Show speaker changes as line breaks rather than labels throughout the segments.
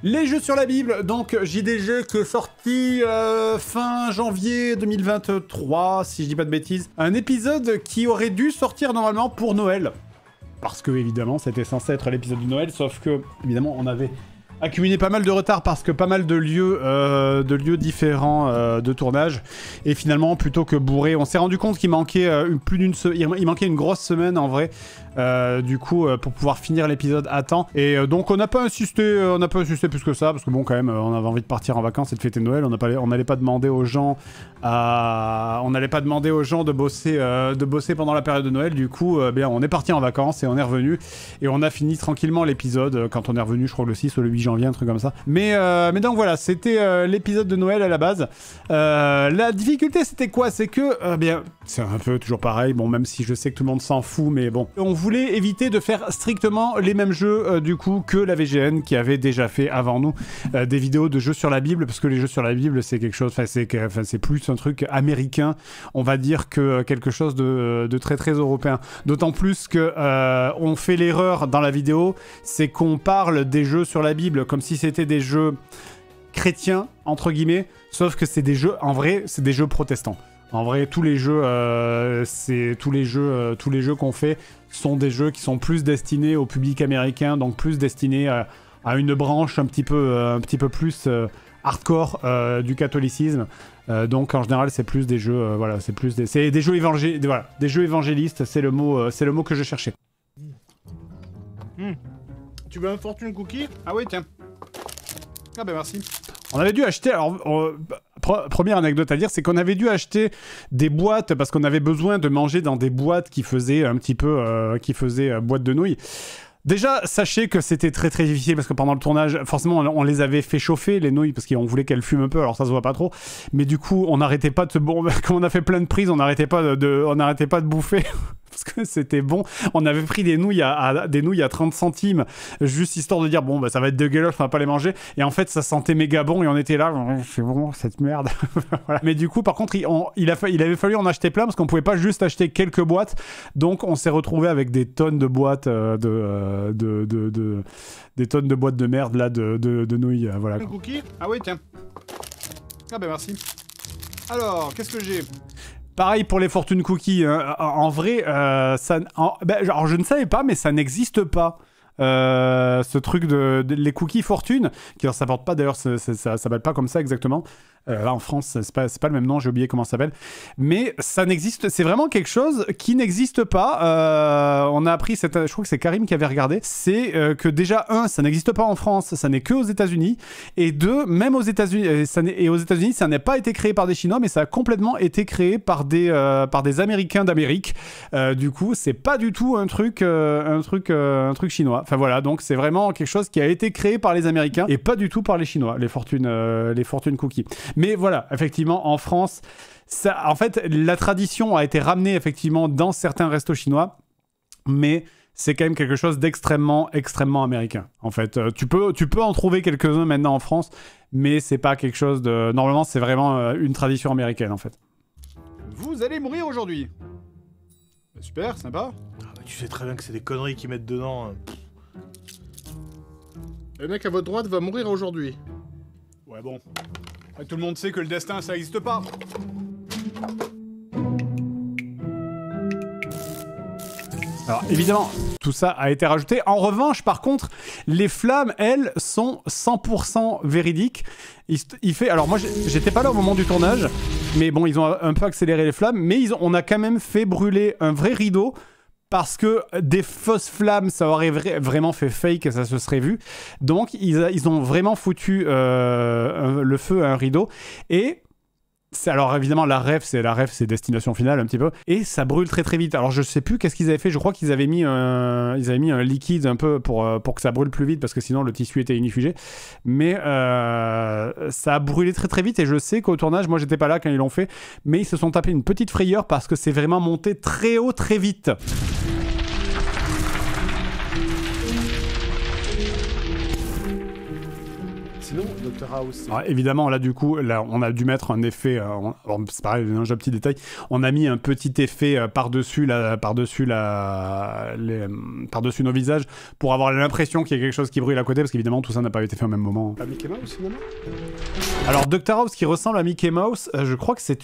Les jeux sur la Bible, donc JDG qui est sorti fin janvier 2023, si je dis pas de bêtises. Un épisode qui aurait dû sortir normalement pour Noël. Parce que, évidemment, c'était censé être l'épisode de Noël, sauf que, évidemment, on avait accumulé pas mal de retard parce que pas mal de lieux différents de tournage. Et finalement, plutôt que bourrer, on s'est rendu compte qu'il manquait il manquait une grosse semaine en vrai. Du coup, pour pouvoir finir l'épisode à temps. Et donc, on n'a pas insisté plus que ça, parce que bon, quand même, on avait envie de partir en vacances et de fêter Noël. On n'allait pas demander aux gens de bosser pendant la période de Noël. Du coup, bien, on est parti en vacances et on est revenu. Et on a fini tranquillement l'épisode quand on est revenu, je crois, le 6 ou le 8 janvier, un truc comme ça. Mais donc voilà, c'était l'épisode de Noël à la base. La difficulté, c'était quoi? C'est que, bien, c'est un peu toujours pareil. Bon, même si je sais que tout le monde s'en fout, mais bon. On voulait éviter de faire strictement les mêmes jeux, du coup, que la VGN qui avait déjà fait avant nous des vidéos de jeux sur la Bible, parce que les jeux sur la Bible, c'est quelque chose, c'est plus un truc américain, on va dire, que quelque chose de très très européen. D'autant plus que on fait l'erreur dans la vidéo, c'est qu'on parle des jeux sur la Bible comme si c'était des jeux chrétiens, entre guillemets, sauf que c'est des jeux, en vrai, c'est des jeux protestants. En vrai, tous les jeux qu'on fait sont des jeux qui sont plus destinés au public américain, donc plus destinés à une branche un petit peu plus hardcore du catholicisme. Donc en général, c'est plus des jeux, voilà, c'est des jeux des jeux évangélistes. C'est le mot que je cherchais.
Tu veux un fortune cookie?
Ah oui, tiens. Ah ben merci. On avait dû acheter, alors, première anecdote à dire, c'est qu'on avait dû acheter des boîtes, parce qu'on avait besoin de manger dans des boîtes qui faisaient un petit peu, boîte de nouilles. Déjà, sachez que c'était très très difficile, parce que pendant le tournage, forcément, on les avait fait chauffer, les nouilles, parce qu'on voulait qu'elles fument un peu, alors ça se voit pas trop. Mais du coup, on n'arrêtait pas de comme on a fait plein de prises, on n'arrêtait pas de bouffer. Parce que c'était bon. On avait pris des nouilles à 30 centimes, juste histoire de dire, bon, bah, ça va être dégueulasse, on va pas les manger. Et en fait, ça sentait méga bon, et on était là, c'est bon, cette merde. Voilà. Mais du coup, par contre, il avait fallu en acheter plein, parce qu'on pouvait pas juste acheter quelques boîtes. Donc, on s'est retrouvé avec des tonnes de boîtes, des tonnes de boîtes de merde, là, de nouilles, voilà.
Un cookie?
Ah oui, tiens. Ah ben merci. Alors, qu'est-ce que j'ai? Pareil pour les fortune cookies, hein. En vrai, alors je ne savais pas, mais ça n'existe pas. Ce truc les cookies fortune, qui alors, ça s'appelle pas d'ailleurs, ça s'appelle pas comme ça exactement. Là en France, c'est pas le même nom, j'ai oublié comment ça s'appelle. Mais ça n'existe, c'est vraiment quelque chose qui n'existe pas. On a appris, je crois que c'est Karim qui avait regardé, c'est que déjà, ça n'existe pas en France, ça n'est que aux États-Unis. Et deux, même aux États-Unis, aux États-Unis, ça n'a pas été créé par des Chinois, mais ça a complètement été créé par des Américains d'Amérique. Du coup, c'est pas du tout un truc chinois. Enfin voilà, donc c'est vraiment quelque chose qui a été créé par les Américains et pas du tout par les Chinois, les fortune cookies. Mais voilà, effectivement, en France, en fait, la tradition a été ramenée effectivement dans certains restos chinois, mais c'est quand même quelque chose d'extrêmement, extrêmement américain. En fait, tu peux en trouver quelques-uns maintenant en France, mais c'est pas quelque chose de... Normalement, c'est vraiment une tradition américaine, en fait. Vous allez mourir aujourd'hui. Super, sympa.
Ah bah, tu sais très bien que c'est des conneries qu'ils mettent dedans. Le mec à votre droite va mourir aujourd'hui.
Ouais, bon. Tout le monde sait que le destin, ça n'existe pas. Alors, évidemment, tout ça a été rajouté. En revanche, par contre, les flammes, elles, sont 100% véridiques. Alors moi, j'étais pas là au moment du tournage, mais bon, ils ont un peu accéléré les flammes, mais on a quand même fait brûler un vrai rideau, parce que des fausses flammes, ça aurait vraiment fait fake et ça se serait vu. Donc, ils ont vraiment foutu le feu à un rideau. Et alors évidemment, la ref, c'est destination finale un petit peu. Et ça brûle très très vite. Alors, je sais plus qu'est-ce qu'ils avaient fait. Je crois qu'ils avaient mis un liquide un peu pour que ça brûle plus vite, parce que sinon, le tissu était inifugé. Mais ça a brûlé très très vite. Et je sais qu'au tournage, moi, j'étais pas là quand ils l'ont fait. Mais ils se sont tapés une petite frayeur parce que c'est vraiment monté très haut très vite.
Sinon, Dr House.
Alors, évidemment, là, du coup, là, on a dû mettre un effet. C'est pareil, un petit détail. On a mis un petit effet par-dessus nos visages pour avoir l'impression qu'il y a quelque chose qui brûle à côté, parce qu'évidemment, tout ça n'a pas été fait au même moment.
La Mickey Mouse, finalement.
Alors, Dr House qui ressemble à Mickey Mouse, je crois que ça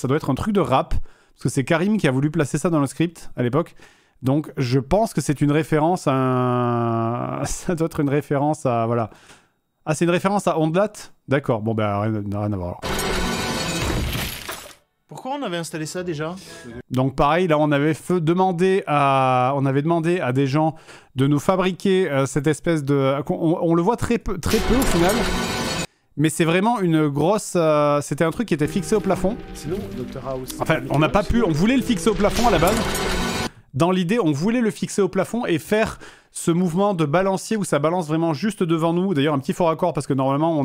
doit être un truc de rap, parce que c'est Karim qui a voulu placer ça dans le script à l'époque. Donc, je pense que c'est une référence à ça doit être une référence à... Voilà. Ah, c'est une référence à Ondelat? D'accord, bon, bah, rien à voir. Alors.
Pourquoi on avait installé ça déjà?
Donc, pareil, là, on avait demandé à des gens de nous fabriquer cette espèce de... On le voit très peu au final. Mais c'est vraiment une grosse... C'était un truc qui était fixé au plafond.
Sinon, Dr House.
Enfin, on n'a pas pu... On voulait le fixer au plafond à la base. Dans l'idée, on voulait le fixer au plafond et faire ce mouvement de balancier où ça balance vraiment juste devant nous. D'ailleurs, un petit faux raccord parce que normalement,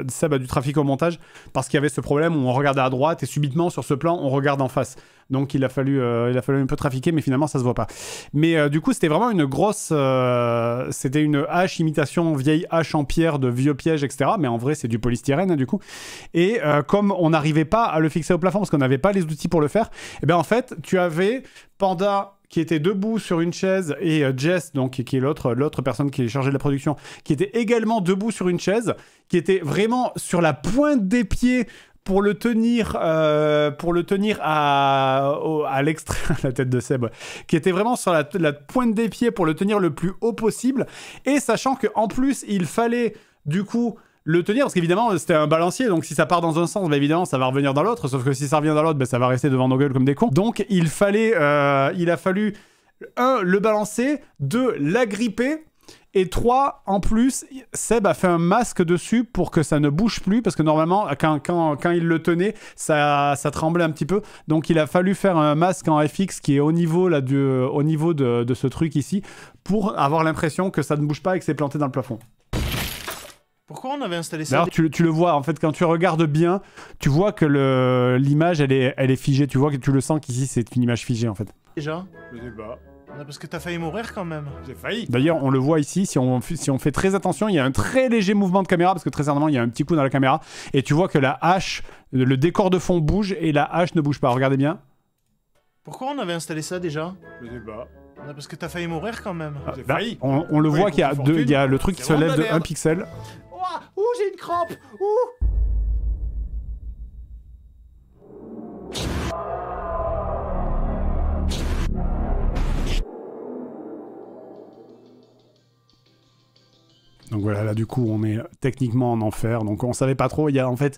Seb a du trafic au montage parce qu'il y avait ce problème où on regardait à droite et subitement sur ce plan, on regarde en face. Donc, il a fallu un peu trafiquer, mais finalement, ça se voit pas. Mais du coup, c'était vraiment une grosse... c'était une hache imitation vieille hache en pierre de vieux pièges, etc. Mais en vrai, c'est du polystyrène, hein, du coup. Et comme on n'arrivait pas à le fixer au plafond parce qu'on n'avait pas les outils pour le faire, et bien en fait, tu avais Panda qui était debout sur une chaise et Jess, donc, qui est l'autre personne qui est chargée de la production, qui était également debout sur une chaise, qui était vraiment sur la pointe des pieds pour le tenir à l'extrême, la tête de Seb, qui était vraiment sur la pointe des pieds pour le tenir le plus haut possible, et sachant qu'en plus, il fallait, du coup, le tenir, parce qu'évidemment, c'était un balancier, donc si ça part dans un sens, bah évidemment, ça va revenir dans l'autre, sauf que si ça revient dans l'autre, bah, ça va rester devant nos gueules comme des cons. Donc, il a fallu, 1, le balancer, 2, l'agripper, et 3, en plus, Seb a fait un masque dessus pour que ça ne bouge plus, parce que normalement, quand il le tenait, ça tremblait un petit peu. Donc, il a fallu faire un masque en FX qui est au niveau, là, au niveau de ce truc ici, pour avoir l'impression que ça ne bouge pas et que c'est planté dans le plafond.
Pourquoi on avait installé ça?
D'ailleurs, tu le vois, en fait, quand tu regardes bien, tu vois que l'image, elle est figée. Tu vois que tu le sens qu'ici, c'est une image figée, en fait.
Déjà?
Je sais pas.
Parce que t'as failli mourir quand même.
J'ai failli. D'ailleurs, on le voit ici, si on fait très attention, il y a un très léger mouvement de caméra, parce que très certainement, il y a un petit coup dans la caméra, et tu vois que la hache, le décor de fond bouge, et la hache ne bouge pas. Regardez bien.
Pourquoi on avait installé ça déjà?
Je sais pas.
Parce que t'as failli mourir quand même.
J'ai failli. On le voit qu'il y a le truc qui se lève de 1 pixel.
Ouh, j'ai une crampe. Ouh.
Donc voilà, là du coup, on est techniquement en enfer. Donc on savait pas trop. En fait,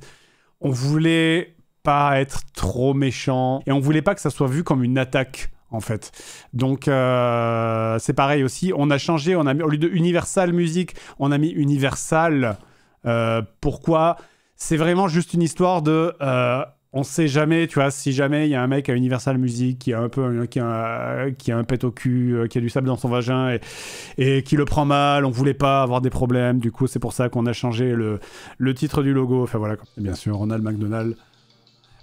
on voulait pas être trop méchant et on voulait pas que ça soit vu comme une attaque. En fait. Donc, c'est pareil aussi. On a changé, on a mis, au lieu de Universal Music, on a mis Universal. Pourquoi? C'est vraiment juste une histoire de... on sait jamais, tu vois, si jamais il y a un mec à Universal Music qui a un pet au cul, qui a du sable dans son vagin et qui le prend mal, on voulait pas avoir des problèmes. Du coup, c'est pour ça qu'on a changé le titre du logo. Enfin voilà. Et bien sûr, Ronald McDonald.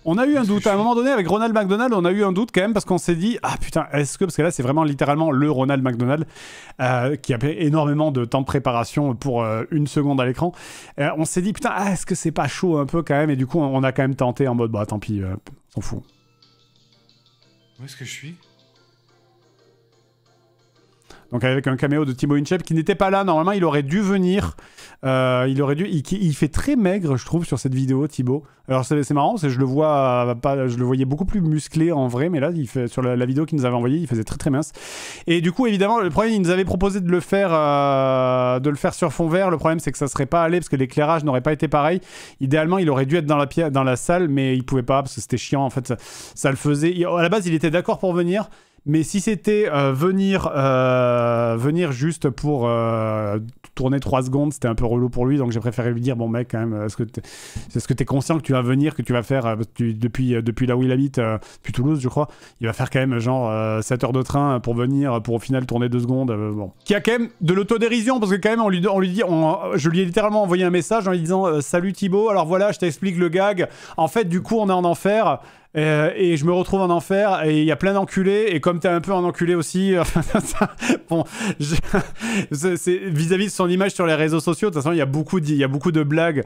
On a eu un doute, à un moment donné, avec Ronald McDonald, on a eu un doute quand même, parce qu'on s'est dit, ah putain, parce que là, c'est vraiment littéralement le Ronald McDonald, qui a fait énormément de temps de préparation pour 1 seconde à l'écran. On s'est dit, putain, est-ce que c'est pas chaud un peu quand même? Et du coup, on a quand même tenté en mode, bah tant pis, on s'en fout.
Où est-ce que je suis?
Donc avec un caméo de Thibaut Inchep qui n'était pas là, normalement il aurait dû venir, il fait très maigre je trouve sur cette vidéo Thibaut. Alors c'est marrant, je le voyais beaucoup plus musclé en vrai, mais là sur la vidéo qu'il nous avait envoyée il faisait très très mince. Et du coup évidemment le problème, il nous avait proposé de le faire sur fond vert. Le problème c'est que ça serait pas allé parce que l'éclairage n'aurait pas été pareil. Idéalement il aurait dû être dans la salle, mais il pouvait pas parce que c'était chiant en fait, ça le faisait. À la base il était d'accord pour venir. Mais si c'était venir juste pour tourner 3 secondes, c'était un peu relou pour lui, donc j'ai préféré lui dire, bon mec, quand même, est-ce que t'es conscient que tu vas venir, que tu vas faire, depuis là où il habite, depuis Toulouse, je crois, il va faire quand même genre 7 heures de train pour venir, pour au final tourner 2 secondes, bon. Qui a quand même de l'autodérision, parce que quand même, je lui ai littéralement envoyé un message en lui disant, salut Thibaut, alors voilà, je t'explique le gag, en fait, du coup, on est en enfer, Et je me retrouve en enfer et il y a plein d'enculés et comme t'es un peu un enculé aussi bon c'est vis-à-vis de son image sur les réseaux sociaux. De toute façon il y a beaucoup de blagues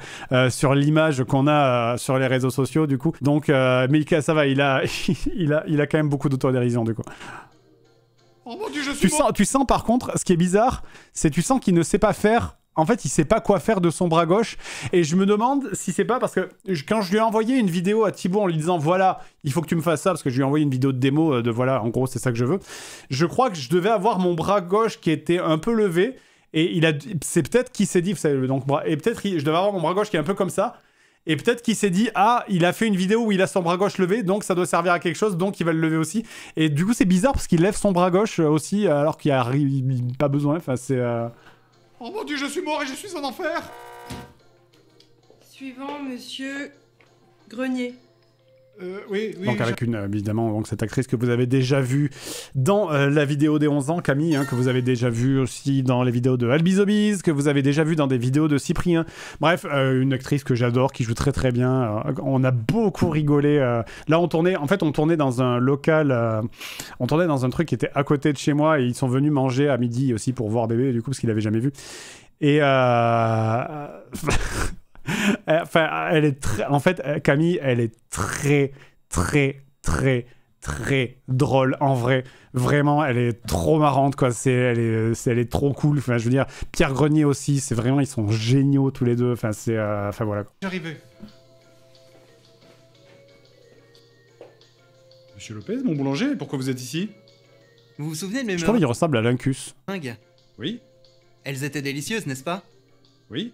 sur l'image qu'on a sur les réseaux sociaux du coup, donc mais ça va, il a quand même beaucoup d'autodérision du coup.
Oh mon dieu, je suis
Tu sens par contre, ce qui est bizarre, c'est tu sens qu'il ne sait pas faire. En fait, il sait pas quoi faire de son bras gauche. Et je me demande si c'est pas parce que quand je lui ai envoyé une vidéo à Thibaut en lui disant voilà, il faut que tu me fasses ça, parce que je lui ai envoyé une vidéo de démo de voilà, en gros, c'est ça que je veux. Je crois que je devais avoir mon bras gauche qui était un peu levé. Et c'est peut-être qu'il s'est dit, vous savez, donc, et peut-être je devais avoir mon bras gauche qui est un peu comme ça. Et peut-être qu'il s'est dit, ah, il a fait une vidéo où il a son bras gauche levé, donc ça doit servir à quelque chose, donc il va le lever aussi. Et du coup, c'est bizarre parce qu'il lève son bras gauche aussi, alors qu'il n'y a pas besoin. Enfin, c'est.
Oh mon dieu, je suis mort et je suis en enfer.
Suivant, monsieur Grenier.
Oui.
Donc avec évidemment donc cette actrice que vous avez déjà vue dans la vidéo des 11 ans, Camille, hein, que vous avez déjà vue aussi dans les vidéos de Albizobiz, que vous avez déjà vue dans des vidéos de Cyprien. Bref, une actrice que j'adore, qui joue très très bien. On a beaucoup rigolé. Là, on tournait dans un local, on tournait dans un truc qui était à côté de chez moi et ils sont venus manger à midi aussi pour voir bébé, du coup, parce qu'ils l'avaient jamais vu. Et enfin, en fait, Camille, elle est très, très, très, très drôle, en vrai. Vraiment, elle est trop marrante, quoi. Elle est trop cool. Enfin, je veux dire, Pierre Grenier aussi, c'est vraiment, ils sont géniaux tous les deux. Enfin, enfin voilà.
J'arrivais.
Monsieur Lopez, mon boulanger, pourquoi vous êtes ici?
Vous vous souvenez de mes
Je trouve qu'il ressemble à Lincus.
meringues?
Oui.
Elles étaient délicieuses, n'est-ce pas?
Oui.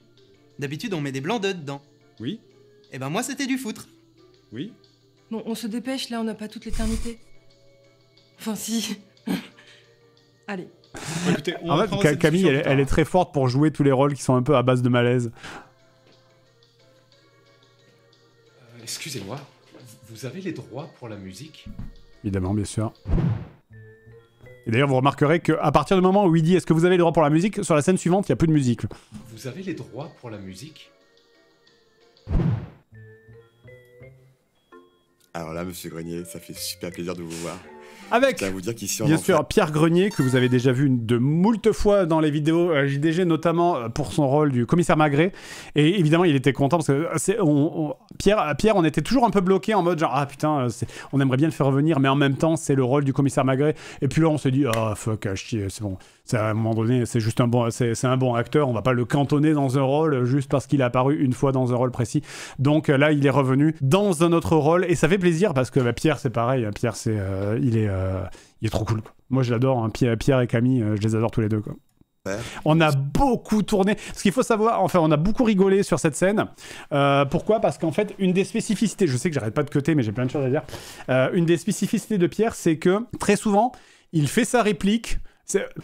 D'habitude, on met des blancs d'œufs dedans.
Oui.
Et ben moi, c'était du foutre.
Oui.
Bon, on se dépêche, là, on n'a pas toute l'éternité. Enfin, si. Allez.
Écoutez,
En fait, Camille, elle est très forte pour jouer tous les rôles qui sont un peu à base de malaise.
Excusez-moi, vous avez les droits pour la musique?
Évidemment, bien sûr. Et d'ailleurs, vous remarquerez qu'à partir du moment où il dit est-ce que vous avez les droits pour la musique, sur la scène suivante, il n'y a plus de musique.
Vous avez les droits pour la musique?
Alors là, monsieur Grenier, ça fait super plaisir de vous voir.
Avec,
Je tiens à vous dire qu'ici, on
bien
en
sûr,
fait-
Pierre Grenier, que vous avez déjà vu de moult fois dans les vidéos JDG, notamment pour son rôle du commissaire Maigret. Et évidemment, il était content parce que Pierre, on était toujours un peu bloqué en mode genre, ah putain, on aimerait bien le faire revenir, mais en même temps, c'est le rôle du commissaire Maigret. Et puis là, on s'est dit, ah fuck, à chier, c'est bon. À un moment donné, c'est juste un bon acteur, on va pas le cantonner dans un rôle juste parce qu'il a apparu une fois dans un rôle précis. Donc là, il est revenu dans un autre rôle et ça fait plaisir parce que Pierre, c'est pareil. Pierre, il est trop cool, quoi. Moi, je l'adore. Hein. Pierre et Camille, je les adore tous les deux, quoi.
Ouais.
On a beaucoup tourné. Ce qu'il faut savoir, enfin, on a beaucoup rigolé sur cette scène. Pourquoi? Parce qu'en fait, une des spécificités, je sais que j'arrête pas de cuter, mais j'ai plein de choses à dire. Une des spécificités de Pierre, c'est que très souvent, il fait sa réplique.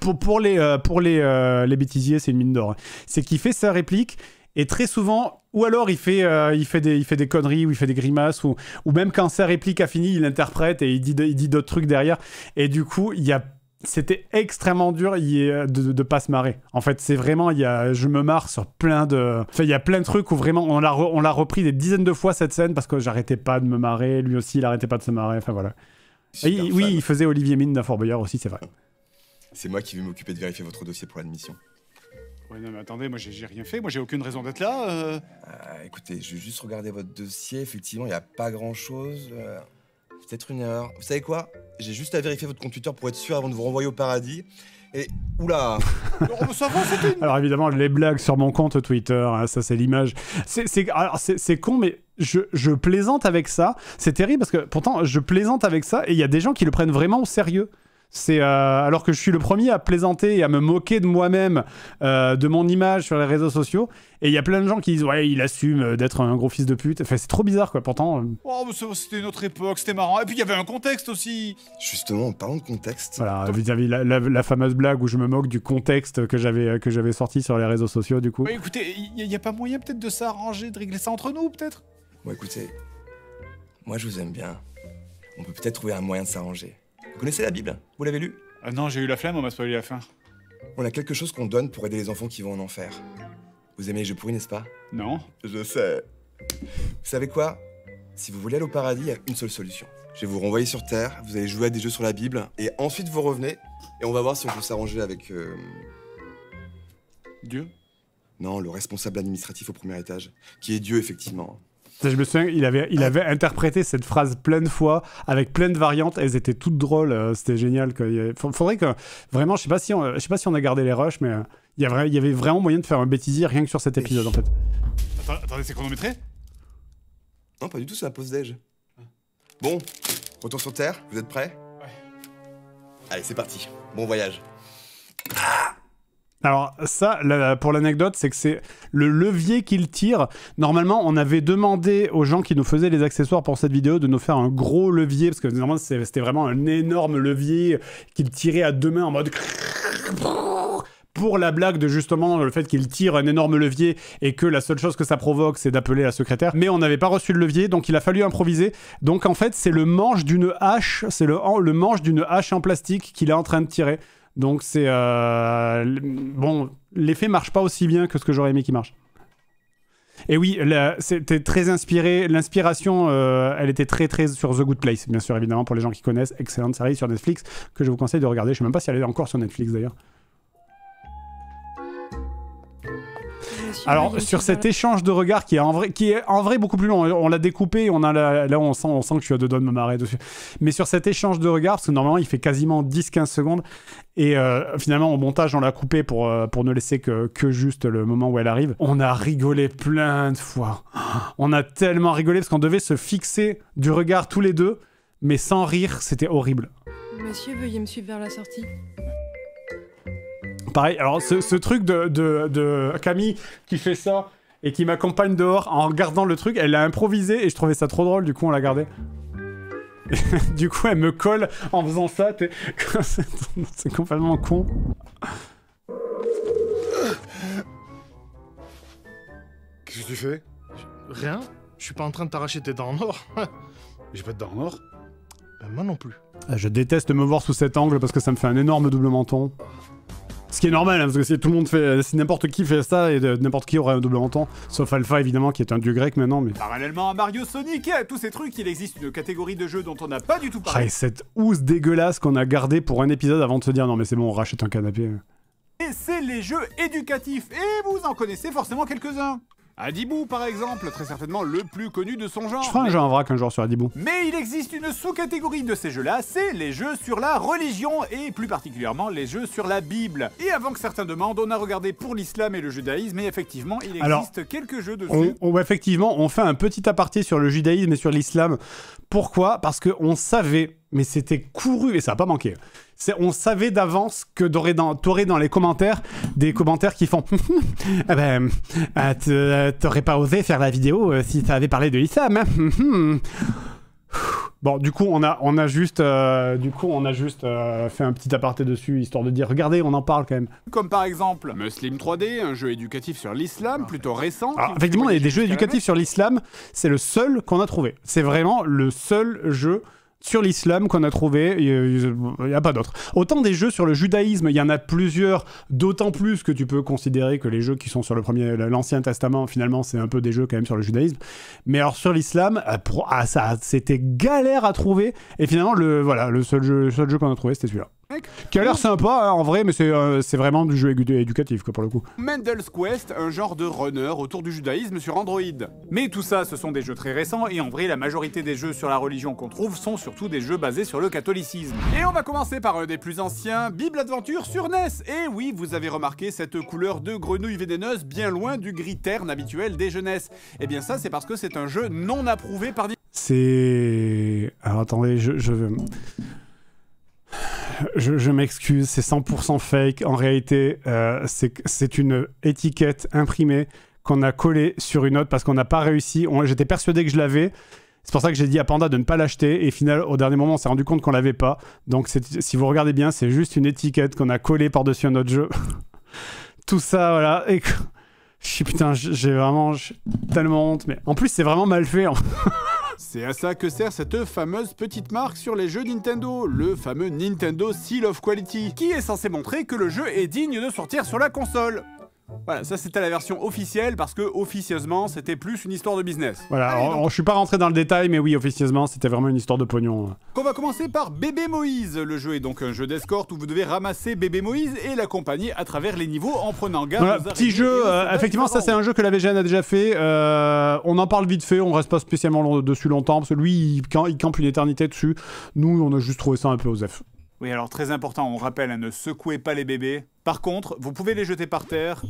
Pour les bêtisiers, c'est une mine d'or. C'est qu'il fait sa réplique et très souvent, ou alors il fait des conneries, ou il fait des grimaces, ou même quand sa réplique a fini, il interprète et il dit d'autres trucs derrière. Et du coup, c'était extrêmement dur de pas se marrer. En fait, c'est vraiment, je me marre sur plein de... Enfin, il y a plein de trucs où vraiment, on l'a repris des dizaines de fois cette scène parce que j'arrêtais pas de me marrer. Lui aussi, il arrêtait pas de se marrer. Enfin, voilà.
Super
Oui,
fan.
il faisait Olivier Mine d'un Fort Boyard aussi, c'est vrai.
C'est moi qui vais m'occuper de vérifier votre dossier pour l'admission.
Ouais, non, mais attendez, moi j'ai rien fait, moi j'ai aucune raison d'être là.
Écoutez, je vais juste regarder votre dossier. Effectivement, il n'y a pas grand-chose. Peut-être une erreur. Vous savez quoi? J'ai juste à vérifier votre compte Twitter pour être sûr avant de vous renvoyer au paradis. Et... Oula.
Oh, ça va, c'était une...
Alors évidemment, les blagues sur mon compte Twitter, hein, ça c'est l'image. C'est con, mais je plaisante avec ça. C'est terrible parce que pourtant, je plaisante avec ça et il y a des gens qui le prennent vraiment au sérieux. Alors que je suis le premier à plaisanter et à me moquer de moi-même, de mon image sur les réseaux sociaux. Et il y a plein de gens qui disent ouais, il assume d'être un gros fils de pute. Enfin, c'est trop bizarre, quoi. Pourtant.
Oh, mais c'était une autre époque, c'était marrant. Et puis il y avait un contexte aussi.
Justement, en parlant de contexte...
Voilà, vis-à-vis la fameuse blague où je me moque du contexte que j'avais sorti sur les réseaux sociaux, du coup.
Ouais, écoutez, il y a pas moyen peut-être de s'arranger, de régler ça entre nous, peut-être?
Bon, écoutez, moi je vous aime bien. On peut peut-être trouver un moyen de s'arranger. Vous connaissez la Bible? Vous l'avez lue?
Ah non, j'ai eu la flemme, on m'a spoilé la fin.
On a quelque chose qu'on donne pour aider les enfants qui vont en enfer. Vous aimez les jeux pourris, n'est-ce pas?
Non.
Je sais. Vous savez quoi? Si vous voulez aller au paradis, il y a une seule solution. Je vais vous renvoyer sur Terre, vous allez jouer à des jeux sur la Bible, et ensuite vous revenez, et on va voir si on peut s'arranger avec...
Dieu?
Non, le responsable administratif au premier étage, qui est Dieu, effectivement.
Je me souviens, il avait interprété cette phrase plein de fois, avec plein de variantes, elles étaient toutes drôles, c'était génial. Faudrait que, vraiment, je sais pas si on a gardé les rushs, mais il y avait vraiment moyen de faire un bêtisier rien que sur cet épisode, en fait.
Attendez, c'est chronométré?
Non, pas du tout, c'est la pause déj. Bon, retour sur Terre, vous êtes prêts?
Ouais.
Allez, c'est parti. Bon voyage.
Alors ça, pour l'anecdote, c'est que c'est le levier qu'il tire. Normalement, on avait demandé aux gens qui nous faisaient les accessoires pour cette vidéo de nous faire un gros levier, parce que normalement, c'était vraiment un énorme levier qu'il tirait à deux mains en mode... Pour la blague de justement le fait qu'il tire un énorme levier et que la seule chose que ça provoque, c'est d'appeler la secrétaire. Mais on n'avait pas reçu le levier, donc il a fallu improviser. Donc en fait, c'est le manche d'une hache, c'est le manche d'une hache en plastique qu'il est en train de tirer. Donc c'est... Bon, l'effet marche pas aussi bien que ce que j'aurais aimé qu'il marche. Et oui, c'était très inspiré. L'inspiration, elle était très sur The Good Place, bien sûr, évidemment, pour les gens qui connaissent. Excellente série sur Netflix que je vous conseille de regarder. Je sais même pas si elle est encore sur Netflix d'ailleurs. Alors sur cet échange de regards qui est en vrai beaucoup plus long, on l'a découpé, là on sent que je suis à deux doigts de me marrer dessus. Mais sur cet échange de regards, parce que normalement il fait quasiment 10-15 secondes, et finalement au montage on l'a coupé pour ne laisser que juste le moment où elle arrive. On a rigolé plein de fois. On a tellement rigolé parce qu'on devait se fixer du regard tous les deux, mais sans rire, c'était horrible.
Monsieur, veuillez me suivre vers la sortie.
Pareil, alors ce truc de Camille qui fait ça et qui m'accompagne dehors en regardant le truc, elle l'a improvisé et je trouvais ça trop drôle, du coup on l'a gardé. Du coup elle me colle en faisant ça, c'est complètement con.
Qu'est-ce que tu fais? Rien. Je suis pas en train de t'arracher tes dents en or.
J'ai pas de dents en or.
Ben moi non plus.
Je déteste me voir sous cet angle parce que ça me fait un énorme double menton. Ce qui est normal, hein, parce que si tout le monde fait, si n'importe qui fait ça, et n'importe qui aurait un double menton, sauf Alpha évidemment qui est un dieu grec maintenant, mais...
Parallèlement à Mario, Sonic et à tous ces trucs, il existe une catégorie de jeux dont on n'a pas du tout parlé.
Ah, et cette housse dégueulasse qu'on a gardée pour un épisode avant de se dire non mais c'est bon, on rachète un canapé.
Et c'est les jeux éducatifs, et vous en connaissez forcément quelques-uns. Adibou, par exemple, très certainement le plus connu de son genre.
Je ferai un jeu en vrac un jour sur Adibou.
Mais il existe une sous-catégorie de ces jeux-là, c'est les jeux sur la religion, et plus particulièrement les jeux sur la Bible. Et avant que certains demandent, on a regardé pour l'islam et le judaïsme, et effectivement, il existe quelques jeux dessus.
Effectivement, on fait un petit aparté sur le judaïsme et sur l'islam. Pourquoi? Parce qu'on savait, mais c'était couru, et ça n'a pas manqué. On savait d'avance que t'aurais dans les commentaires des commentaires qui font t'aurais pas osé faire la vidéo si ça avait parlé de l'islam. Hein. Bon, du coup, on a juste fait un petit aparté dessus, histoire de dire, regardez, on en parle quand même.
Comme par exemple Muslim 3D, un jeu éducatif sur l'islam, plutôt récent.
Alors, effectivement, il y a des jeux éducatifs sur l'islam, c'est le seul qu'on a trouvé. C'est vraiment le seul jeu sur l'islam qu'on a trouvé, il n'y a pas d'autre. Autant des jeux sur le judaïsme, il y en a plusieurs, d'autant plus que tu peux considérer que les jeux qui sont sur l'Ancien Testament, finalement, c'est un peu des jeux quand même sur le judaïsme. Mais alors sur l'islam, c'était galère à trouver, et finalement, le seul jeu qu'on a trouvé, c'était celui-là. Qui a l'air sympa, hein, en vrai, mais c'est vraiment du jeu éducatif, quoi, pour le coup.
Mendel's Quest, un genre de runner autour du judaïsme sur Android. Mais tout ça, ce sont des jeux très récents, et en vrai, la majorité des jeux sur la religion qu'on trouve sont surtout des jeux basés sur le catholicisme. Et on va commencer par un des plus anciens, Bible Adventure sur NES. Et oui, vous avez remarqué cette couleur de grenouille vénéneuse bien loin du gris terne habituel des jeunesses. Et bien ça, c'est parce que c'est un jeu non approuvé par...
Alors attendez, je m'excuse, c'est 100% fake. En réalité, c'est une étiquette imprimée qu'on a collée sur une autre parce qu'on n'a pas réussi. J'étais persuadé que je l'avais. C'est pour ça que j'ai dit à Panda de ne pas l'acheter. Et finalement, au dernier moment, on s'est rendu compte qu'on l'avait pas. Donc, si vous regardez bien, c'est juste une étiquette qu'on a collée par-dessus un autre jeu. Tout ça, voilà. Et putain, j'ai vraiment tellement honte. Mais en plus, c'est vraiment mal fait.
C'est à ça que sert cette fameuse petite marque sur les jeux Nintendo, le fameux Nintendo Seal of Quality, qui est censé montrer que le jeu est digne de sortir sur la console. Voilà, ça c'était la version officielle parce que officieusement c'était plus une histoire de business.
Voilà,
Allez,
alors, je suis pas rentré dans le détail, mais oui, officieusement, c'était vraiment une histoire de pognon.
On va commencer par Bébé Moïse. Le jeu est donc un jeu d'escorte où vous devez ramasser Bébé Moïse et l'accompagner à travers les niveaux en prenant garde.
Voilà, petit jeu, effectivement, ça c'est un jeu que la VGN a déjà fait. On en parle vite fait, on reste pas spécialement dessus longtemps, parce que lui, il campe une éternité dessus. Nous, on a juste trouvé ça un peu osef.
Oui, alors très important, on rappelle, hein, ne secouez pas les bébés. Par contre, vous pouvez les jeter par terre,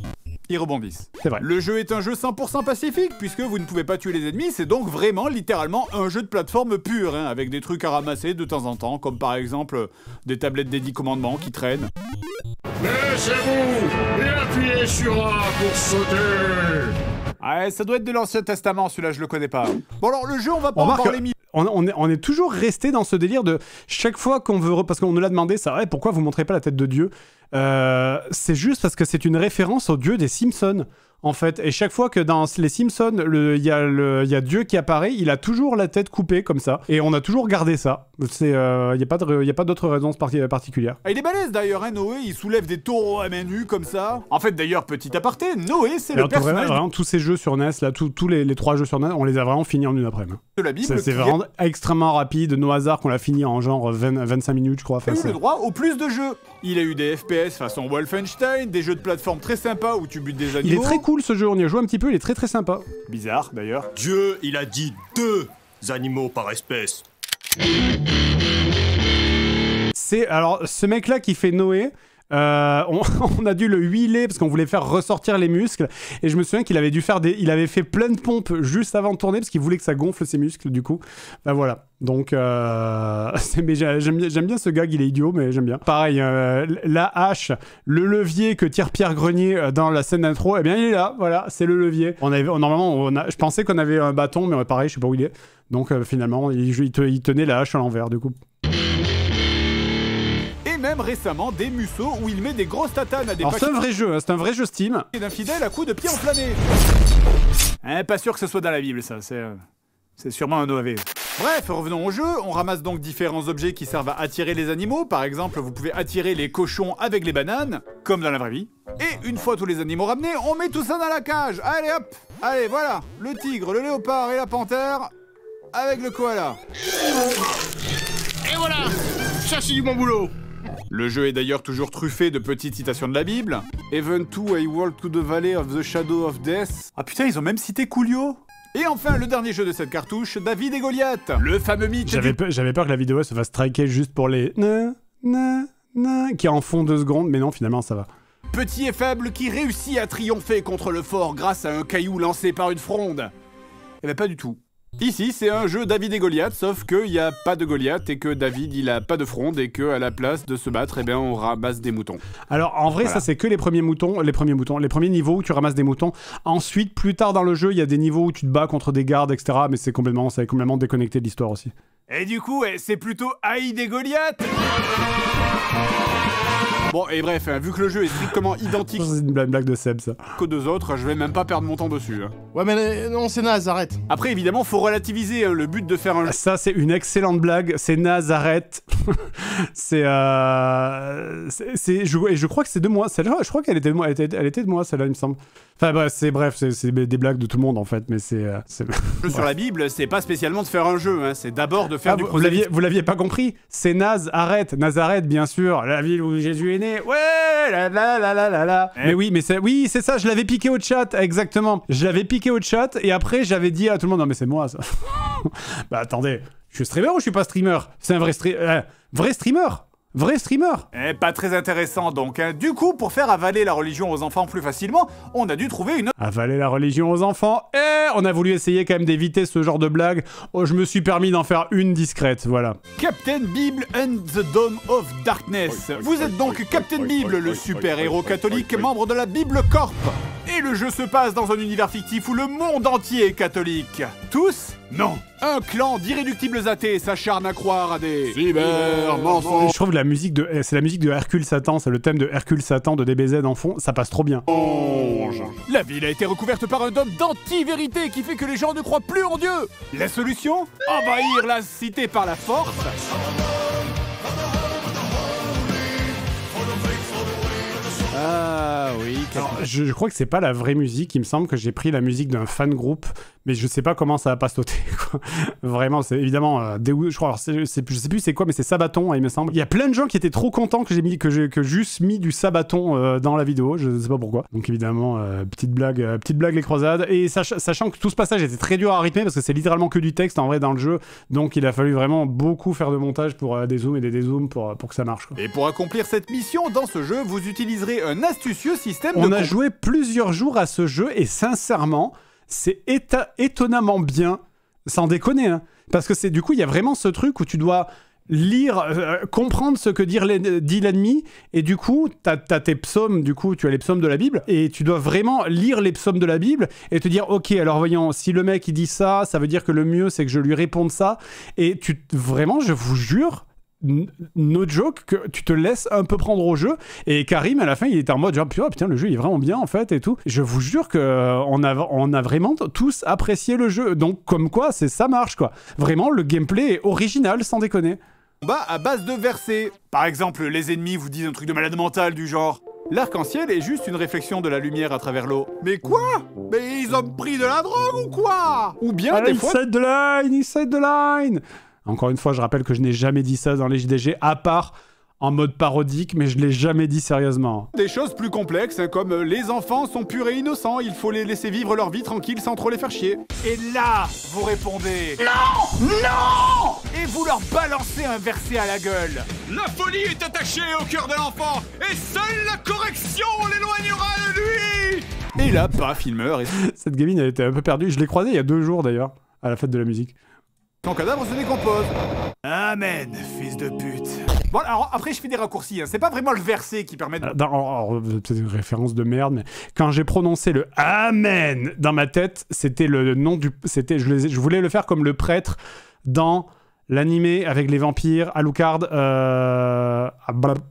ils rebondissent.
C'est vrai.
Le jeu est un jeu 100% pacifique, puisque vous ne pouvez pas tuer les ennemis, c'est donc vraiment, littéralement, un jeu de plateforme pur, hein, avec des trucs à ramasser de temps en temps, comme par exemple des tablettes des 10 commandements qui traînent.
Laissez-vous et appuyez sur A pour sauter.
Ouais, ça doit être de l'Ancien Testament, celui-là je le connais pas. Bon alors, le jeu, on va pas en parler mille.
On est toujours resté dans ce délire de chaque fois qu'on veut... Parce qu'on nous l'a demandé, ça, ouais, pourquoi vous montrez pas la tête de Dieu c'est juste parce que c'est une référence au Dieu des Simpsons, en fait. Et chaque fois que dans les Simpsons, il y a Dieu qui apparaît, il a toujours la tête coupée comme ça. Et on a toujours gardé ça. Il n'y a pas d'autre raison particulière.
Ah, il est balèze d'ailleurs, hein, Noé, il soulève des taureaux à main nue comme ça. En fait, d'ailleurs, petit aparté, Noé, c'est le personnage
vraiment, tous ces jeux sur NES, là, tous les 3 jeux sur NES, on les a vraiment finis en une après-midi.
De la Bible.
C'est vraiment extrêmement rapide, no hasard qu'on l'a fini en genre 25 minutes, je crois.
Il a eu le droit au plus de jeux. Il a eu des FPS façon Wolfenstein, des jeux de plateforme très sympas où tu butes des animaux.
Il est très cool ce jeu, on y a joué un petit peu, il est très très sympa.
Bizarre d'ailleurs.
Dieu, il a dit 2 animaux par espèce.
Alors, ce mec-là qui fait Noé, on a dû le huiler parce qu'on voulait faire ressortir les muscles. Et je me souviens qu'il avait il avait fait plein de pompes juste avant de tourner parce qu'il voulait que ça gonfle ses muscles, du coup. Ben voilà. Donc, j'aime bien ce gag, il est idiot, mais j'aime bien. Pareil, la hache, le levier que tire Pierre Grenier dans la scène d'intro, eh bien, il est là, voilà, c'est le levier. Je pensais qu'on avait un bâton, mais pareil, je sais pas où il est. Donc, finalement, il tenait la hache à l'envers, du coup.
Même récemment des museaux où il met des grosses tatanes à des
Alors c'est un vrai jeu Steam.
Et d'infidèles à coups de pied enflammés. Pas sûr que ce soit dans la Bible ça, c'est sûrement un OAV. Bref, revenons au jeu, on ramasse donc différents objets qui servent à attirer les animaux. Par exemple, vous pouvez attirer les cochons avec les bananes, comme dans la vraie vie. Et une fois tous les animaux ramenés, on met tout ça dans la cage. Allez hop, allez voilà, le tigre, le léopard et la panthère avec le koala.
Et voilà, ça c'est du bon boulot.
Le jeu est d'ailleurs toujours truffé de petites citations de la Bible. Even too I walk to the valley of the shadow of death. Ah putain, ils ont même cité Coolio. Et enfin, le dernier jeu de cette cartouche, David et Goliath. Le fameux mythe.
J'avais peur que la vidéo se fasse striker juste pour les qui en font 2 secondes, mais non, finalement ça va.
Petit et faible qui réussit à triompher contre le fort grâce à un caillou lancé par une fronde. Eh ben pas du tout. Ici, c'est un jeu David et Goliath, sauf qu'il n'y a pas de Goliath et que David, il a pas de fronde et qu'à la place de se battre, eh bien, on ramasse des moutons.
Alors, en vrai, voilà. Ça, c'est que les premiers niveaux où tu ramasses des moutons. Ensuite, plus tard dans le jeu, il y a des niveaux où tu te bats contre des gardes, etc. Mais c'est complètement déconnecté de l'histoire aussi.
Et du coup, c'est plutôt Aïd et Goliath. Bon, et bref, vu que le jeu est strictement identique...
C'est une blague de Seb, ça.
...qu'aux 2 autres, je vais même pas perdre mon temps dessus. Hein.
Ouais, mais non, c'est naze, arrête.
Après, évidemment, faut relativiser le but de faire un...
Ça, c'est une excellente blague, c'est naze, arrête. Je crois que c'est de moi, celle-là, je crois qu'elle était de moi, elle était de moi, celle-là, il me semble. Enfin, bah, c'est des blagues de tout le monde, en fait, mais c'est...
Sur la Bible, c'est pas spécialement de faire un jeu, hein, c'est d'abord de faire du
prosélytisme. Vous l'aviez pas compris? C'est Nazareth, bien sûr, la ville où Jésus est né, ouais, la. Mais oui, c'est ça, je l'avais piqué au chat, exactement. Je l'avais piqué au chat, et après, j'avais dit à tout le monde, non mais c'est moi, ça. Bah, attendez, je suis streamer ou je suis pas streamer? C'est un vrai streamer. Vrai streamer.
Pas très intéressant donc. Hein. Du coup, pour faire avaler la religion aux enfants plus facilement, on a dû trouver une...
Avaler la religion aux enfants. On a voulu essayer quand même d'éviter ce genre de blague. Oh, je me suis permis d'en faire une discrète, voilà.
Captain Bible and the Dome of Darkness. Vous êtes donc Captain Bible, le super-héros catholique, membre de la Bible Corp. Et le jeu se passe dans un univers fictif où le monde entier est catholique. Tous ? Non. Un clan d'irréductibles athées s'acharne à croire à des cyber-mensonges.
Je trouve c'est la musique de Hercule Satan, c'est le thème de Hercule Satan de DBZ en fond, ça passe trop bien.
La ville a été recouverte par un dôme d'anti-vérité qui fait que les gens ne croient plus en Dieu. La solution ? Envahir la cité par la force. Ah oui,
Alors, je crois que c'est pas la vraie musique. Il me semble que j'ai pris la musique d'un fan group, mais je sais pas comment ça va pas sauter. Quoi. Vraiment, c'est évidemment je crois. Alors, je sais plus c'est quoi, mais c'est Sabaton, il me semble. Il y a plein de gens qui étaient trop contents que j'ai juste mis du Sabaton dans la vidéo. Je sais pas pourquoi. Donc évidemment, petite blague les croisades. Et sachant que tout ce passage était très dur à rythmer parce que c'est littéralement que du texte en vrai dans le jeu. Donc il a fallu vraiment beaucoup faire de montage pour des zooms et des dézooms pour que ça marche. Quoi.
Et pour accomplir cette mission dans ce jeu, vous utiliserez un astucieux système
On a joué plusieurs jours à ce jeu et sincèrement, c'est étonnamment bien, sans déconner, hein, parce que c'est du coup il y a vraiment ce truc où tu dois lire, comprendre ce que dit l'ennemi, et du coup t'as tes psaumes, du coup tu as les psaumes de la Bible, et tu dois vraiment lire les psaumes de la Bible et te dire ok alors voyons, si le mec il dit ça, ça veut dire que le mieux c'est que je lui réponde ça, et vraiment je vous jure, no joke, que tu te laisses un peu prendre au jeu. Et Karim à la fin il était en mode genre putain le jeu il est vraiment bien en fait et tout. Je vous jure que on a vraiment tous apprécié le jeu, donc comme quoi ça marche quoi. Vraiment le gameplay est original sans déconner.
combat à base de versets. Par exemple, les ennemis vous disent un truc de malade mental du genre l'arc-en-ciel est juste une réflexion de la lumière à travers l'eau. Mais quoi? Mais ils ont pris de la drogue ou quoi? Ou bien des fois...
Inside the line. Encore une fois, je rappelle que je n'ai jamais dit ça dans les JDG, à part en mode parodique, mais je l'ai jamais dit sérieusement.
Des choses plus complexes, hein, comme les enfants sont purs et innocents, il faut les laisser vivre leur vie tranquille sans trop les faire chier. Et là, vous répondez non, non, et vous leur balancez un verset à la gueule. La folie est attachée au cœur de l'enfant, et seule la correction l'éloignera de lui. Et là, paf, il meurt.
Cette gamine a été un peu perdue. Je l'ai croisée il y a 2 jours d'ailleurs, à la fête de la musique.
Ton cadavre se décompose. Amen, fils de pute. Bon, alors après, je fais des raccourcis. Hein. C'est pas vraiment le verset qui permet de...
C'est une référence de merde, mais quand j'ai prononcé le Amen dans ma tête, c'était le nom du... Je voulais le faire comme le prêtre dans l'animé avec les vampires, Alucard...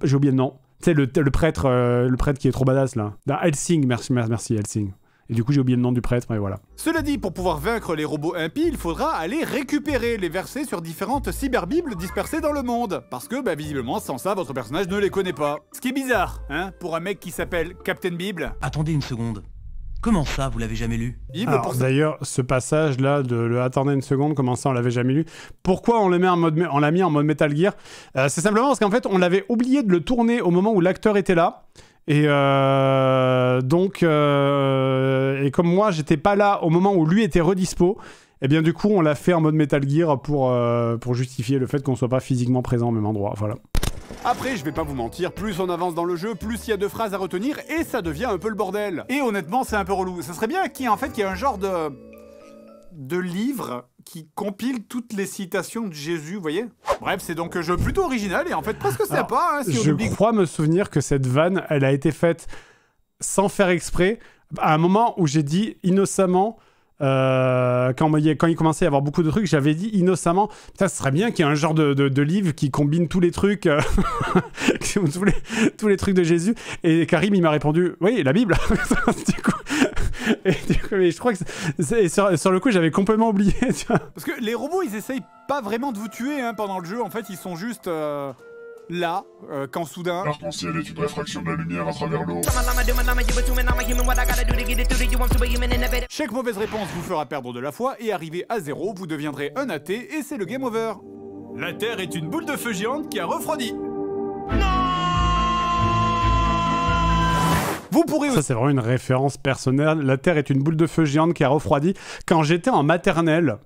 j'ai oublié le nom. Tu sais, le prêtre qui est trop badass, là. Dans Helsing, merci Helsing. Et du coup, j'ai oublié le nom du prêtre, mais voilà.
Cela dit, pour pouvoir vaincre les robots impies, il faudra aller récupérer les versets sur différentes cyberbibles dispersées dans le monde. Parce que, visiblement, sans ça, votre personnage ne les connaît pas. Ce qui est bizarre, hein, pour un mec qui s'appelle Captain Bible.
Attendez une seconde. Comment ça, vous l'avez jamais lu?
D'ailleurs, ce passage-là de le attendez une seconde, comment ça on l'avait jamais lu? Pourquoi on l'a mis en mode Metal Gear? C'est simplement parce qu'en fait, on l'avait oublié de le tourner au moment où l'acteur était là. Et donc, et comme moi, j'étais pas là au moment où lui était redispo, et bien du coup, on l'a fait en mode Metal Gear pour justifier le fait qu'on soit pas physiquement présent au même endroit. Voilà.
Après, je vais pas vous mentir, plus on avance dans le jeu, plus il y a de phrases à retenir, et ça devient un peu le bordel. Et honnêtement, c'est un peu relou. Ça serait bien qu'il y ait un genre de livre qui compile toutes les citations de Jésus, vous voyez? Bref, c'est donc un jeu plutôt original et en fait presque sympa. Hein, si
je crois me souvenir que cette vanne, elle a été faite sans faire exprès, à un moment où j'ai dit innocemment, quand il commençait à y avoir beaucoup de trucs, j'avais dit innocemment, putain, ce serait bien qu'il y ait un genre de livre qui combine tous les trucs, tous les trucs de Jésus. Et Karim, il m'a répondu, oui, la Bible. Du coup, mais je crois que sur le coup, j'avais complètement oublié. Tu vois.
Parce que les robots, ils essayent pas vraiment de vous tuer hein, pendant le jeu. En fait, ils sont juste là, quand soudain...
L'arc-en-ciel est une réfraction de la lumière à travers l'eau.
Chaque mauvaise réponse vous fera perdre de la foi et arrivé à 0, vous deviendrez un athée et c'est le game over. La Terre est une boule de feu géante qui a refroidi. Vous pourrez aussi...
Ça, c'est vraiment une référence personnelle. La Terre est une boule de feu géante qui a refroidi. Quand j'étais en maternelle...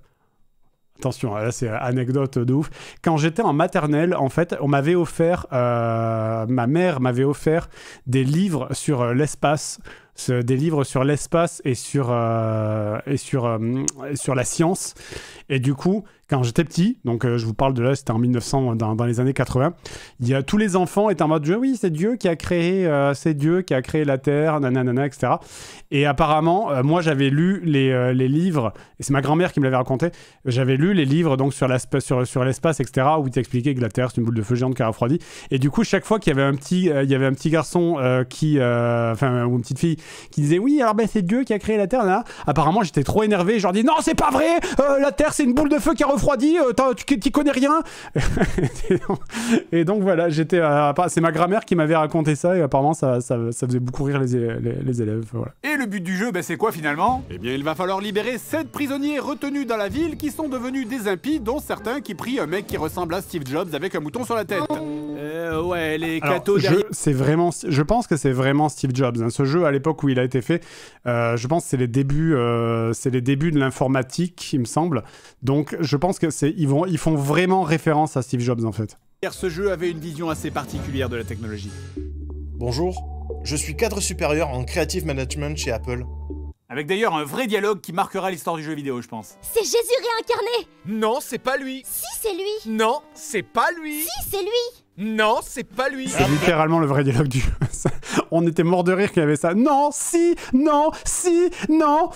Attention, là, c'est anecdote de ouf. Quand j'étais en maternelle, en fait, on m'avait offert... ma mère m'avait offert des livres sur l'espace. Des livres sur l'espace et sur la science. Et du coup... Quand j'étais petit, donc je vous parle de là, c'était en 1900, dans les années 80, tous les enfants étaient en mode oui, c'est Dieu qui a créé la Terre, nanana, etc. Et apparemment, moi j'avais lu les livres, et c'est ma grand-mère qui me l'avait raconté, j'avais lu les livres donc sur l'espace, etc., où il t'expliquait que la Terre c'est une boule de feu géante qui a refroidi. Et du coup, chaque fois qu'il y avait un petit garçon ou une petite fille qui disaient oui, alors ben c'est Dieu qui a créé la Terre. Là. Apparemment, j'étais trop énervé. Je leur dis non, c'est pas vrai. La Terre, c'est une boule de feu qui a refroidi. Tu connais rien. Et donc voilà, c'est ma grand-mère qui m'avait raconté ça et apparemment ça faisait beaucoup rire les élèves. Voilà.
Et le but du jeu, c'est quoi finalement? Eh bien, il va falloir libérer 7 prisonniers retenus dans la ville qui sont devenus des impies, dont certains qui prient un mec qui ressemble à Steve Jobs avec un mouton sur la tête. Ouais, les cathos derrière...
Je pense que c'est vraiment Steve Jobs. Hein. Ce jeu, à l'époque où il a été fait, je pense que c'est les débuts de l'informatique, il me semble. Donc, je pense que ils font vraiment référence à Steve Jobs, en fait.
Ce jeu avait une vision assez particulière de la technologie.
Bonjour, je suis cadre supérieur en Creative Management chez Apple.
Avec d'ailleurs un vrai dialogue qui marquera l'histoire du jeu vidéo, je pense.
C'est Jésus réincarné.
Non, c'est pas lui.
Si, c'est lui.
Non, c'est pas lui.
Si, c'est lui.
Non, c'est pas lui.
C'est littéralement le vrai dialogue du jeu. On était mort de rire qu'il y avait ça. Non, si, non, si, non.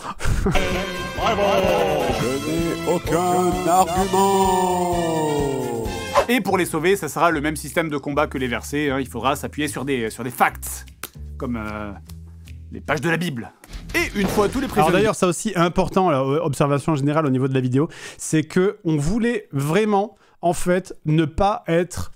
Je n'ai aucun argument. Et pour les sauver, ça sera le même système de combat que les versets. Hein. Il faudra s'appuyer sur des facts, comme les pages de la Bible. Et une fois tous les prisonniers...
Alors d'ailleurs, ça aussi important, là, observation générale au niveau de la vidéo, c'est que on voulait vraiment, en fait, ne pas être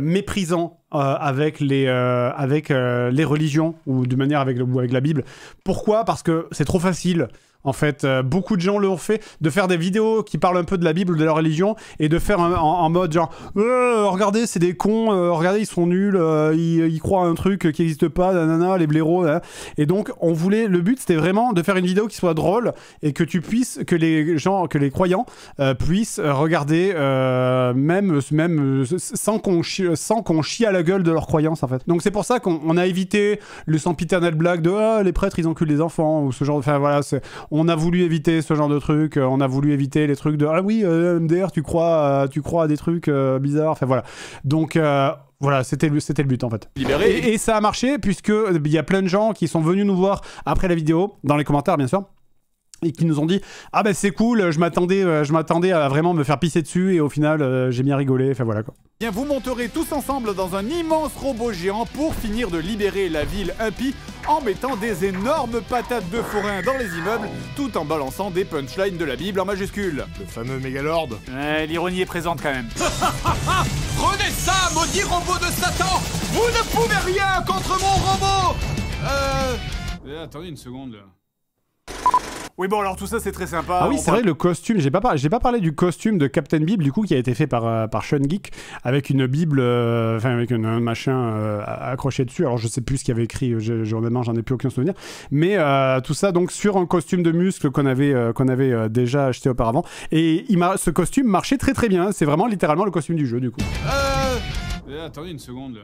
méprisant avec les religions ou de manière avec la Bible. Pourquoi? Parce que c'est trop facile. En fait, beaucoup de gens l'ont fait, de faire des vidéos qui parlent un peu de la Bible ou de la religion et de faire en mode genre regardez, c'est des cons, regardez, ils sont nuls, ils croient à un truc qui n'existe pas, nanana, les blaireaux. Hein. Et donc, le but c'était vraiment de faire une vidéo qui soit drôle et que que les croyants puissent regarder même sans qu'on chie à la gueule de leurs croyances en fait. Donc c'est pour ça qu'on a évité le sempiternel blague de les prêtres ils enculent les enfants ou ce genre de... Enfin voilà, on a voulu éviter ce genre de trucs, on a voulu éviter les trucs de ah oui, MDR, tu crois à des trucs bizarres, enfin voilà. Donc voilà, c'était le but en fait. Et ça a marché puisque il y a plein de gens qui sont venus nous voir après la vidéo, dans les commentaires bien sûr, et qui nous ont dit ah ben c'est cool, je m'attendais à vraiment me faire pisser dessus et au final j'ai bien rigolé, enfin voilà quoi.
Bien, vous monterez tous ensemble dans un immense robot géant pour finir de libérer la ville impie en mettant des énormes patates de forain dans les immeubles tout en balançant des punchlines de la Bible en majuscules.
Le fameux mégalord.
Ouais, l'ironie est présente quand même.
Prenez ça, maudit robot de Satan. Vous ne pouvez rien contre mon robot.
Attendez une seconde là. Oui bon alors tout ça c'est très sympa.
Ah oui c'est vrai le costume, j'ai pas parlé du costume de Captain Bible du coup qui a été fait par Sean Geek avec une Bible, avec un machin accroché dessus, alors je sais plus ce qu'il y avait écrit, honnêtement j'en ai plus aucun souvenir, mais tout ça donc sur un costume de muscle qu'on avait déjà acheté auparavant et ce costume marchait très très bien, c'est vraiment littéralement le costume du jeu du coup.
Attendez une seconde là.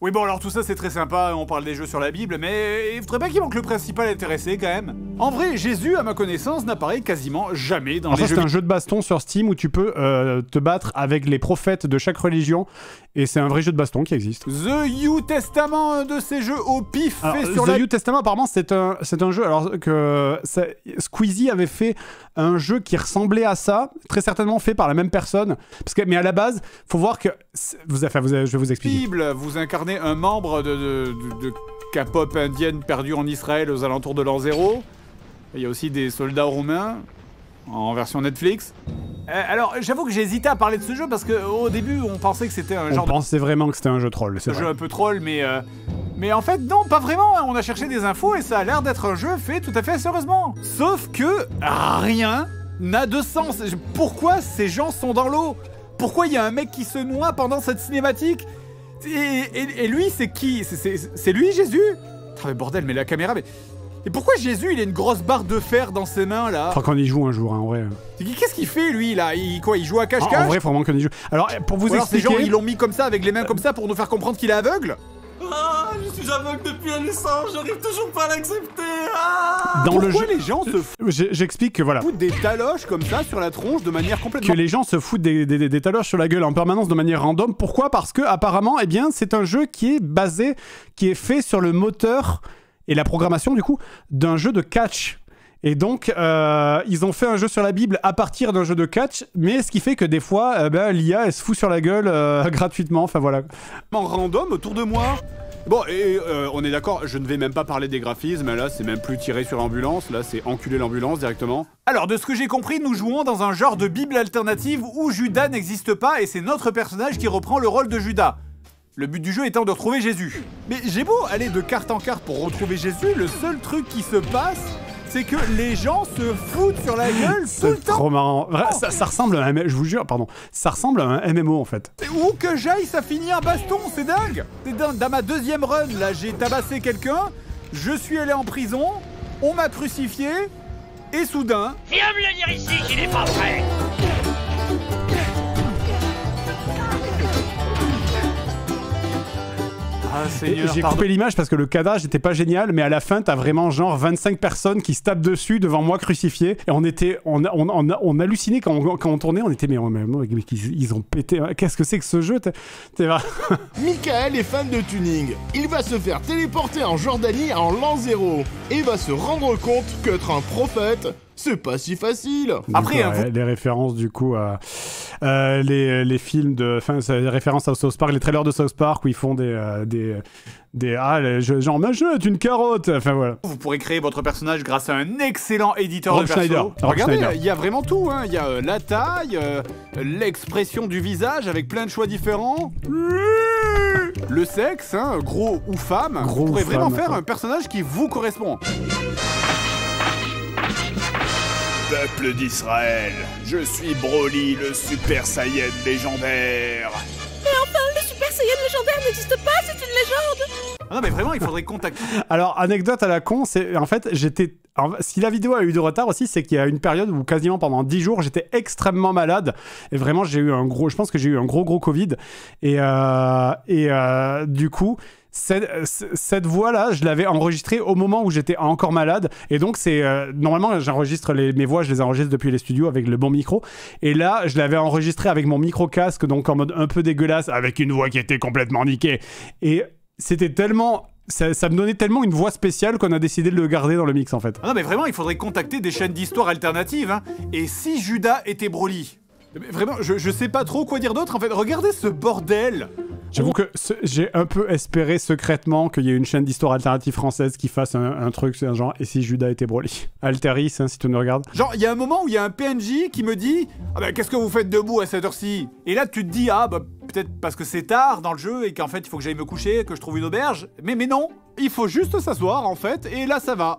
Oui bon alors tout ça c'est très sympa, on parle des jeux sur la Bible, mais il faudrait pas qu'il manque le principal intéressé quand même. En vrai, Jésus à ma connaissance n'apparaît quasiment jamais dans les jeux.
C'est un jeu de baston sur Steam où tu peux te battre avec les prophètes de chaque religion et c'est un vrai jeu de baston qui existe.
The New Testament, un de ces jeux au pif fait sur
The New Testament apparemment c'est un jeu, alors que Squeezie avait fait un jeu qui ressemblait à ça, très certainement fait par la même personne, mais à la base, faut voir que je vais vous expliquer.
Bible, vous incarnez un membre de K-pop indienne perdue en Israël aux alentours de l'an 0. Il y a aussi des soldats roumains en version Netflix. Alors, j'avoue que j'ai hésité à parler de ce jeu parce qu'au début, on pensait que c'était un genre.
On pensait vraiment que c'était un jeu troll.
C'est un jeu un peu troll, mais en fait, non, pas vraiment. On a cherché des infos et ça a l'air d'être un jeu fait tout à fait sérieusement. Sauf que rien n'a de sens. Pourquoi ces gens sont dans l'eau? Pourquoi il y a un mec qui se noie pendant cette cinématique? Et lui, c'est qui? C'est lui, Jésus? Oh, mais bordel, mais la caméra, mais... Et pourquoi Jésus, il a une grosse barre de fer dans ses mains, là?
Faut qu'on y joue un jour, hein, en vrai.
Qu'est-ce qu'il fait, lui, là? Il joue à cache-cache?
En vrai, faut vraiment qu'on y joue. Alors, pour vous expliquer...
Ces gens, ils l'ont mis comme ça, avec les mains comme ça, pour nous faire comprendre qu'il est aveugle?
Ah, je suis aveugle depuis la naissance, j'arrive toujours pas à l'accepter. Ah,
pourquoi les gens se foutent...
J'explique que voilà.
Des taloches comme ça sur la tronche de manière complètement...
Que les gens se foutent des taloches sur la gueule en permanence de manière random. Pourquoi? Parce que apparemment, eh bien, c'est un jeu qui est fait sur le moteur et la programmation du coup d'un jeu de catch. Et donc, ils ont fait un jeu sur la Bible à partir d'un jeu de catch, mais ce qui fait que des fois, l'IA, elle se fout sur la gueule gratuitement, enfin voilà.
En random autour de moi. Bon, et on est d'accord, je ne vais même pas parler des graphismes, là c'est même plus tirer sur l'ambulance, là c'est enculer l'ambulance directement. Alors de ce que j'ai compris, nous jouons dans un genre de bible alternative où Judas n'existe pas et c'est notre personnage qui reprend le rôle de Judas. Le but du jeu étant de retrouver Jésus. Mais j'ai beau aller de carte en carte pour retrouver Jésus, le seul truc qui se passe, c'est que les gens se foutent sur la gueule tout le temps.
C'est trop marrant. Ça ressemble à un... Je vous jure, pardon. Ça ressemble à un MMO, en fait.
Où que j'aille, ça finit en baston, c'est dingue. Dans ma deuxième run, là, j'ai tabassé quelqu'un, je suis allé en prison, on m'a crucifié, et soudain...
Viens me le dire ici qu'il est pas prêt.
Ah, Seigneur,
j'ai coupé l'image parce que le cadrage n'était pas génial, mais à la fin, t'as vraiment genre 25 personnes qui se tapent dessus devant moi crucifié. Et on hallucinait quand on tournait, on était mais ils ont pété. Qu'est-ce que c'est que ce jeu?
Michael est fan de tuning. Il va se faire téléporter en Jordanie en l'an 0 et va se rendre compte qu'être un prophète, c'est pas si facile.
Après, les références du coup à les films de, enfin, les références à South Park, les trailers de South Park où ils font genre machin est une carotte. Enfin voilà.
Vous pourrez créer votre personnage grâce à un excellent éditeur de perso.
Schneider.
Regardez, il y a vraiment tout. Hein. Il y a la taille, l'expression du visage avec plein de choix différents. Le sexe, hein, gros ou femme. Vous pourrez vraiment faire un personnage qui vous correspond.
Peuple d'Israël, je suis Broly, le Super Saiyan légendaire.
Mais enfin, le Super Saiyan légendaire n'existe pas, c'est une légende.
Ah non mais vraiment, il faudrait contacter.
Alors, anecdote à la con, c'est en fait, si la vidéo a eu du retard aussi, c'est qu'il y a une période où quasiment pendant 10 jours, j'étais extrêmement malade. Et vraiment, je pense que j'ai eu un gros Covid. Et du coup... Cette voix-là, je l'avais enregistrée au moment où j'étais encore malade. Et donc, normalement, j'enregistre mes voix, je les enregistre depuis les studios avec le bon micro. Et là, je l'avais enregistré avec mon micro-casque, donc en mode un peu dégueulasse, avec une voix qui était complètement niquée. Et c'était tellement... Ça me donnait tellement une voix spéciale qu'on a décidé de le garder dans le mix, en fait.
Ah non, mais vraiment, il faudrait contacter des chaînes d'histoire alternatives. Hein. Et si Judas était Broly? Vraiment, je sais pas trop quoi dire d'autre, en fait. Regardez ce bordel.
J'avoue que j'ai un peu espéré secrètement qu'il y ait une chaîne d'histoire alternative française qui fasse un truc, c'est un genre, et si Judas était Broly? Alteris, hein, si tu nous regardes.
Genre, il y a un moment où il y a un PNJ qui me dit « Ah bah, qu'est-ce que vous faites debout à cette heure-ci » Et là, tu te dis « Ah bah, peut-être parce que c'est tard dans le jeu et qu'en fait, il faut que j'aille me coucher, que je trouve une auberge. » Mais non, il faut juste s'asseoir, en fait, et là, ça va.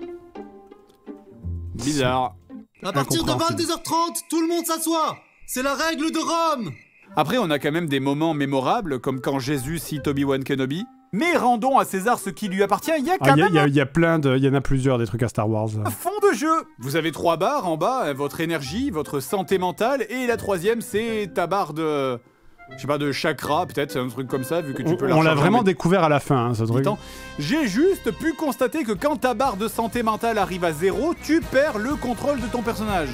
Bizarre.
À partir de 22h30, tout le monde s'assoit. C'est la règle de Rome.
Après, on a quand même des moments mémorables, comme quand Jésus cite Obi-Wan Kenobi. Mais rendons à César ce qui lui appartient, il y a quand même...
Il y en a plusieurs des trucs à Star Wars.
Fond de jeu. Vous avez 3 barres en bas, votre énergie, votre santé mentale, et la 3e, c'est ta barre de... Je sais pas, de chakra, peut-être, un truc comme ça, vu que tu peux la
On l'a vraiment découvert à la fin, hein, ce truc.
J'ai juste pu constater que quand ta barre de santé mentale arrive à 0, tu perds le contrôle de ton personnage.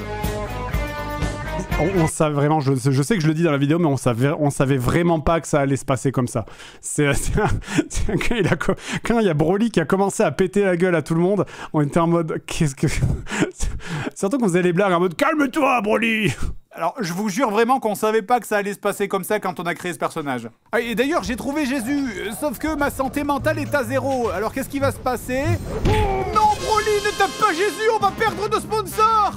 On savait vraiment, je sais que je le dis dans la vidéo, mais on savait vraiment pas que ça allait se passer comme ça. Quand il y a Broly qui a commencé à péter la gueule à tout le monde, on était en mode, qu'est-ce que... Surtout qu'on faisait les blagues en mode, calme-toi Broly.
Alors, je vous jure vraiment qu'on savait pas que ça allait se passer comme ça quand on a créé ce personnage. Ah, et d'ailleurs, j'ai trouvé Jésus, sauf que ma santé mentale est à 0. Alors, qu'est-ce qui va se passer? Non, Broly, ne tape pas Jésus, on va perdre de sponsors.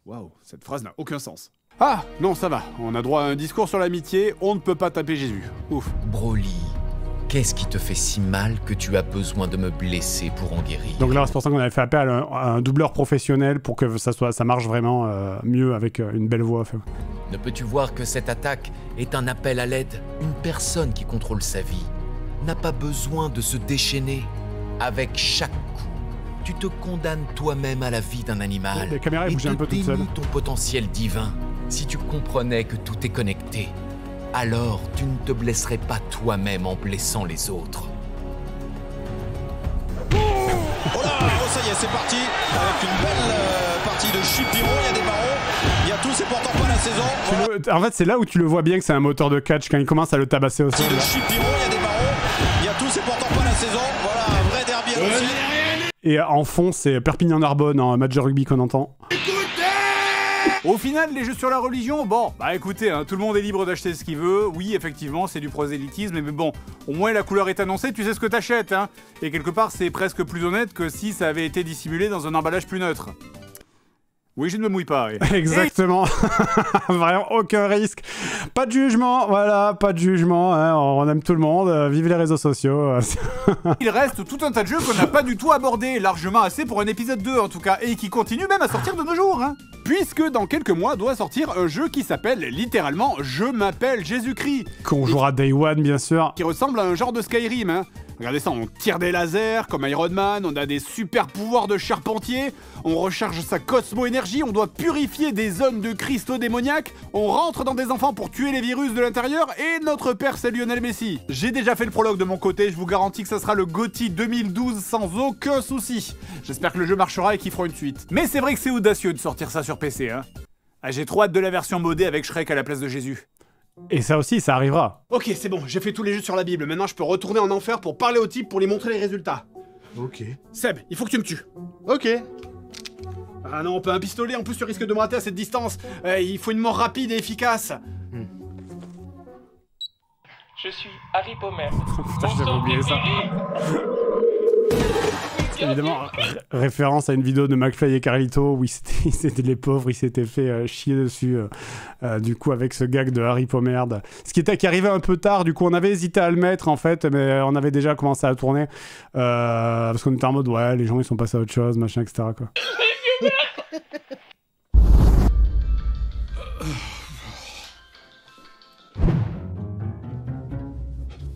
Waouh, cette phrase n'a aucun sens. Ah, non, ça va. On a droit à un discours sur l'amitié, on ne peut pas taper Jésus. Ouf.
Broly, qu'est-ce qui te fait si mal que tu as besoin de me blesser pour en guérir?
Donc là, c'est pour ça qu'on avait fait appel à un doubleur professionnel pour que ça marche vraiment mieux avec une belle voix.
Ne peux-tu voir que cette attaque est un appel à l'aide? Une personne qui contrôle sa vie n'a pas besoin de se déchaîner. Avec chaque coup, tu te condamnes toi-même à la vie d'un animal
et te
dénies ton potentiel divin. Si tu comprenais que tout est connecté, alors tu ne te blesserais pas toi-même en blessant les autres.
Oh là, oh ça y est, c'est parti. Avec une belle partie de Chipiro, il y a des barreaux. Il y a tout, c'est pourtant pas la saison.
En fait, c'est là où tu le vois bien que c'est un moteur de catch quand il commence à le tabasser au sol.
De Chipiro, il y a des barreaux. Il y a tout, c'est pourtant pas la saison. Voilà, un vrai derby à aussi.
Et en fond, c'est Perpignan-Narbonne en match de rugby qu'on entend.
Au final, les jeux sur la religion, bon, bah écoutez, hein, tout le monde est libre d'acheter ce qu'il veut. Oui, effectivement, c'est du prosélytisme, mais bon, au moins la couleur est annoncée, tu sais ce que t'achètes, hein. Et quelque part, c'est presque plus honnête que si ça avait été dissimulé dans un emballage plus neutre. Oui, je ne me mouille pas. Oui.
Exactement. Vraiment aucun risque. Pas de jugement, voilà, pas de jugement. Hein. On aime tout le monde. Vive les réseaux sociaux.
Il reste tout un tas de jeux qu'on n'a pas du tout abordés, largement assez pour un épisode 2 en tout cas, et qui continuent même à sortir de nos jours. Hein. Puisque dans quelques mois doit sortir un jeu qui s'appelle littéralement « Je m'appelle Jésus-Christ ».
Qu'on jouera Day One, bien sûr.
Qui ressemble à un genre de Skyrim. Hein. Regardez ça, on tire des lasers comme Iron Man, on a des super pouvoirs de charpentier, on recharge sa cosmo-énergie, on doit purifier des zones de cristaux démoniaques, on rentre dans des enfants pour tuer les virus de l'intérieur, et notre père c'est Lionel Messi. J'ai déjà fait le prologue de mon côté, je vous garantis que ça sera le GOTY 2012 sans aucun souci. J'espère que le jeu marchera et qu'ils feront une suite. Mais c'est vrai que c'est audacieux de sortir ça sur PC, hein. Ah, j'ai trop hâte de la version modée avec Shrek à la place de Jésus.
Et ça aussi, ça arrivera.
Ok, c'est bon, j'ai fait tous les jeux sur la Bible. Maintenant, je peux retourner en enfer pour parler aux types pour lui montrer les résultats.
Ok.
Seb, il faut que tu me tues.
Ok.
Ah non, pas un pistolet, en plus tu risques de me rater à cette distance. Il faut une mort rapide et efficace.
Je suis Harry Potter.
Putain, j'avais oublié ça. Évidemment, référence à une vidéo de McFly et Carlito où c'était les pauvres, ils s'étaient fait chier dessus du coup avec ce gag de Harry Potter. Ce qui arrivait un peu tard, du coup on avait hésité à le mettre en fait, mais on avait déjà commencé à tourner parce qu'on était en mode ouais, les gens ils sont passés à autre chose, machin, etc. quoi.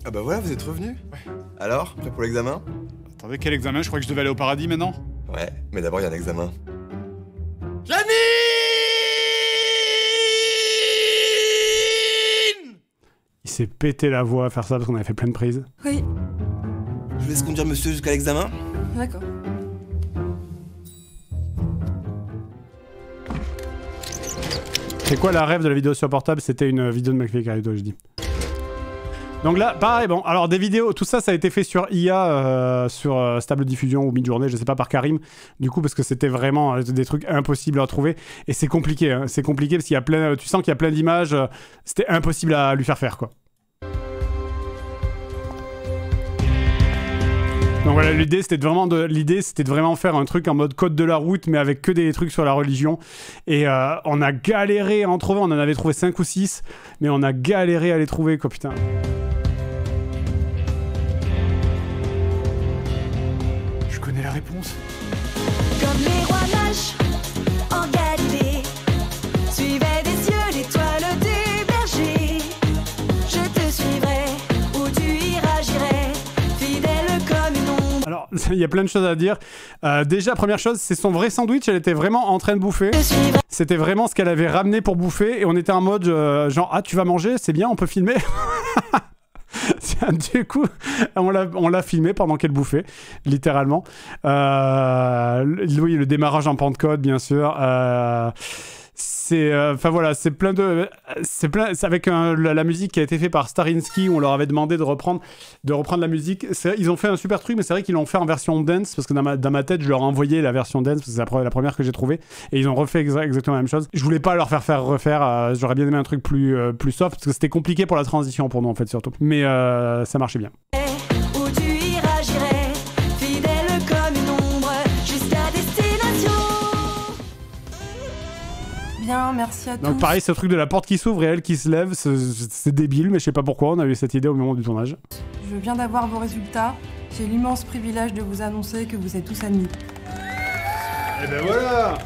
Ah bah voilà, vous êtes revenus. Alors, prêt pour l'examen?
Attendez, quel examen? Je crois que je devais aller au paradis maintenant.
Ouais, mais d'abord il y a un examen.
Janine!
Il s'est pété la voix à faire ça parce qu'on avait fait plein de prises.
Oui,
Je vous laisse conduire monsieur jusqu'à l'examen.
d'accord.
C'est quoi la rêve de la vidéo sur portable? C'était une vidéo de McFly et Carlito, je dis. Donc là, pareil, bon, alors des vidéos, tout ça, ça a été fait sur IA, sur Stable Diffusion ou Midjourney, je sais pas, par Karim, du coup, parce que c'était vraiment des trucs impossibles à trouver, et c'est compliqué, hein, c'est compliqué parce qu'il y a plein, tu sens qu'il y a plein d'images, c'était impossible à lui faire, quoi. Donc voilà, l'idée c'était de vraiment faire un truc en mode code de la route, mais avec que des trucs sur la religion. Et on a galéré à en trouver, on en avait trouvé 5 ou 6, mais on a galéré à les trouver, quoi, putain.
Je connais la réponse.
Comme les rois mages en Galilée, suivaient des cieux l'étoile du berger. Je te suivrai, où tu iras, j'irai, fidèle comme une ombre.
Alors, il y a plein de choses à dire. Déjà, première chose, c'est son vrai sandwich, elle était vraiment en train de bouffer. C'était vraiment ce qu'elle avait ramené pour bouffer, et on était en mode genre, ah, tu vas manger, c'est bien, on peut filmer. Du coup, on l'a filmé pendant qu'elle bouffait, littéralement. Oui, le démarrage en Pentecôte, bien sûr. Enfin voilà, c'est plein de... C'est avec la musique qui a été faite par Starinsky, où on leur avait demandé de reprendre la musique. Ils ont fait un super truc, mais c'est vrai qu'ils l'ont fait en version dance, parce que dans ma tête, je leur ai envoyé la version dance, parce que c'est la première que j'ai trouvée, et ils ont refait exactement la même chose. Je voulais pas leur faire refaire, j'aurais bien aimé un truc plus soft, parce que c'était compliqué pour la transition pour nous, en fait, surtout. Mais ça marchait bien.
Où tu iras, j'irai, fidèle comme une ombre, jusqu'à destination.
Bien, merci à tous.
Donc pareil, ce truc de la porte qui s'ouvre et elle qui se lève, c'est débile, mais je sais pas pourquoi, on a eu cette idée au moment du tournage.
Je viens d'avoir vos résultats. J'ai l'immense privilège de vous annoncer que vous êtes tous admis.
Et ben voilà.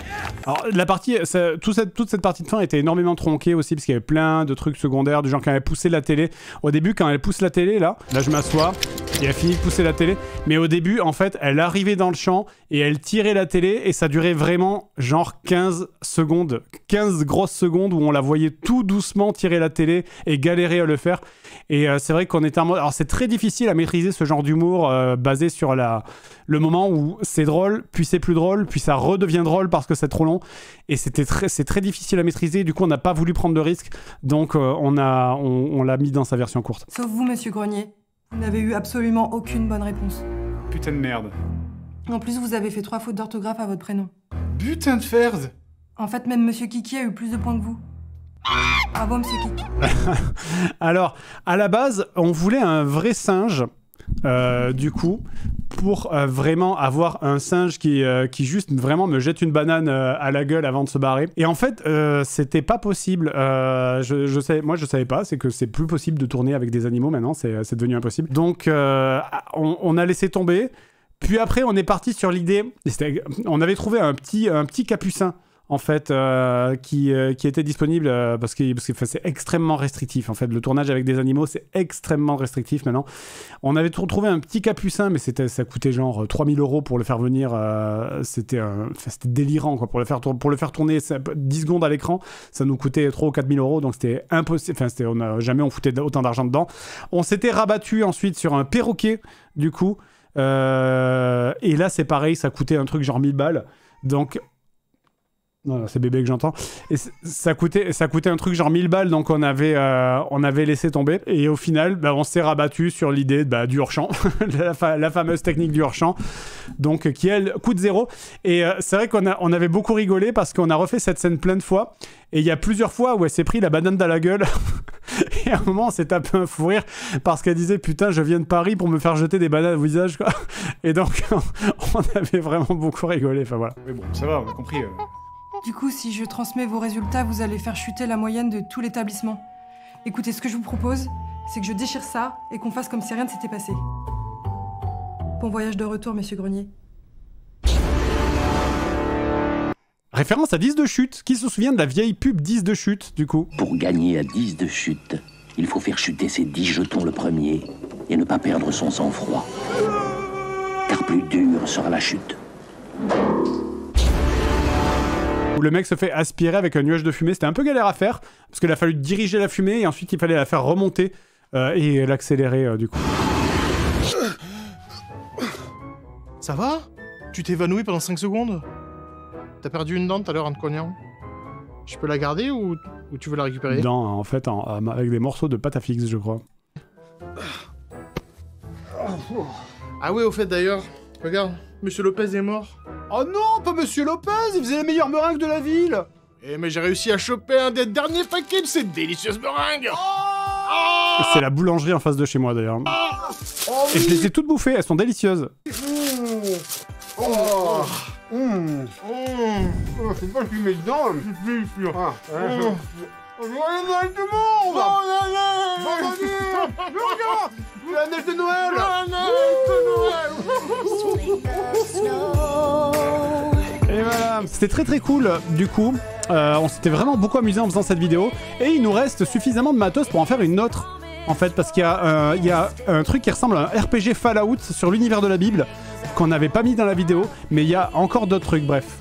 Alors la partie, toute cette partie de fin était énormément tronquée aussi, parce qu'il y avait plein de trucs secondaires, du genre quand elle poussait la télé. Au début, quand elle pousse la télé, là je m'assois, et elle finit de pousser la télé. Mais au début, en fait, elle arrivait dans le champ, et elle tirait la télé, et ça durait vraiment genre 15 secondes. 15 grosses secondes où on la voyait tout doucement tirer la télé, et galérer à le faire. Et c'est vrai qu'on était en mode... Alors c'est très difficile à maîtriser ce genre d'humour basé sur le moment où c'est drôle, puis c'est plus drôle, puis ça redevient drôle parce que c'est trop long. Et c'est très difficile à maîtriser. Du coup, on n'a pas voulu prendre de risque. Donc on l'a mis dans sa version courte.
Sauf vous, monsieur Grenier. Vous n'avez eu absolument aucune bonne réponse.
Putain de merde.
En plus, vous avez fait 3 fautes d'orthographe à votre prénom.
Putain de ferze.
En fait, même Monsieur Kiki a eu plus de points que vous. Bravo, Monsieur Kiki.
Alors, à la base, on voulait un vrai singe, du coup, pour vraiment avoir un singe qui juste vraiment me jette une banane à la gueule avant de se barrer. Et en fait, c'était pas possible. Moi, je savais pas, c'est que c'est plus possible de tourner avec des animaux maintenant, c'est devenu impossible. Donc, on a laissé tomber. Puis après, on est parti sur l'idée. On avait trouvé un petit capucin. En fait, qui était disponible parce que c'est extrêmement restrictif. En fait, le tournage avec des animaux, c'est extrêmement restrictif maintenant. On avait trouvé un petit capucin, mais ça coûtait genre 3000 € pour le faire venir. C'était délirant, quoi. Pour le faire tourner 10 secondes à l'écran, ça nous coûtait 3 ou 4000 €, donc c'était impossible. Enfin, jamais on foutait autant d'argent dedans. On s'était rabattu ensuite sur un perroquet, du coup. Et là, c'est pareil, ça coûtait un truc genre 1000 balles. Donc... Non, c'est bébé que j'entends. Et ça coûtait un truc genre 1000 balles, donc on avait laissé tomber. Et au final, on s'est rabattu sur l'idée du hors-champ, la fameuse technique du hors-champ, donc qui elle coûte 0. Et c'est vrai qu'on avait beaucoup rigolé parce qu'on a refait cette scène plein de fois. Et il y a plusieurs fois où elle s'est pris la banane dans la gueule. Et à un moment, on s'est tapé un fou rire parce qu'elle disait putain, je viens de Paris pour me faire jeter des bananes au visage, quoi. Et donc, on avait vraiment beaucoup rigolé. Enfin voilà.
Mais bon, ça va, on a compris.
Du coup, si je transmets vos résultats, vous allez faire chuter la moyenne de tout l'établissement. Écoutez, ce que je vous propose, c'est que je déchire ça et qu'on fasse comme si rien ne s'était passé. Bon voyage de retour, monsieur Grenier.
Référence à 10 de chute. Qui se souvient de la vieille pub 10 de chute, du coup?
Pour gagner à 10 de chute, il faut faire chuter ses 10 jetons le premier et ne pas perdre son sang-froid. Car plus dure sera la chute.
Où le mec se fait aspirer avec un nuage de fumée. C'était un peu galère à faire, parce qu'il a fallu diriger la fumée, et ensuite il fallait la faire remonter, et l'accélérer, du coup.
Ça va? Tu t'es évanoui pendant 5 secondes? T'as perdu une dent tout à l'heure en te cognant? Je peux la garder ou tu veux la récupérer?
Non, en fait, avec des morceaux de pâte à fixe, je crois.
Ah oui, au fait d'ailleurs, regarde, Monsieur Lopez est mort.
Oh non, pas Monsieur Lopez, il faisait les meilleures meringues de la ville.
Eh mais j'ai réussi à choper un des derniers paquets de ces délicieuses meringues.
C'est la boulangerie en face de chez moi, d'ailleurs. Et je les ai toutes bouffées, elles sont délicieuses.
C'est pas le fumer dedans. Joyeux tout le monde. La neige de Noël.
Et voilà, c'était très très cool, du coup. On s'était vraiment beaucoup amusé en faisant cette vidéo. Et il nous reste suffisamment de matos pour en faire une autre. En fait, parce qu'il y a un truc qui ressemble à un RPG Fallout sur l'univers de la Bible qu'on n'avait pas mis dans la vidéo. Mais il y a encore d'autres trucs, bref.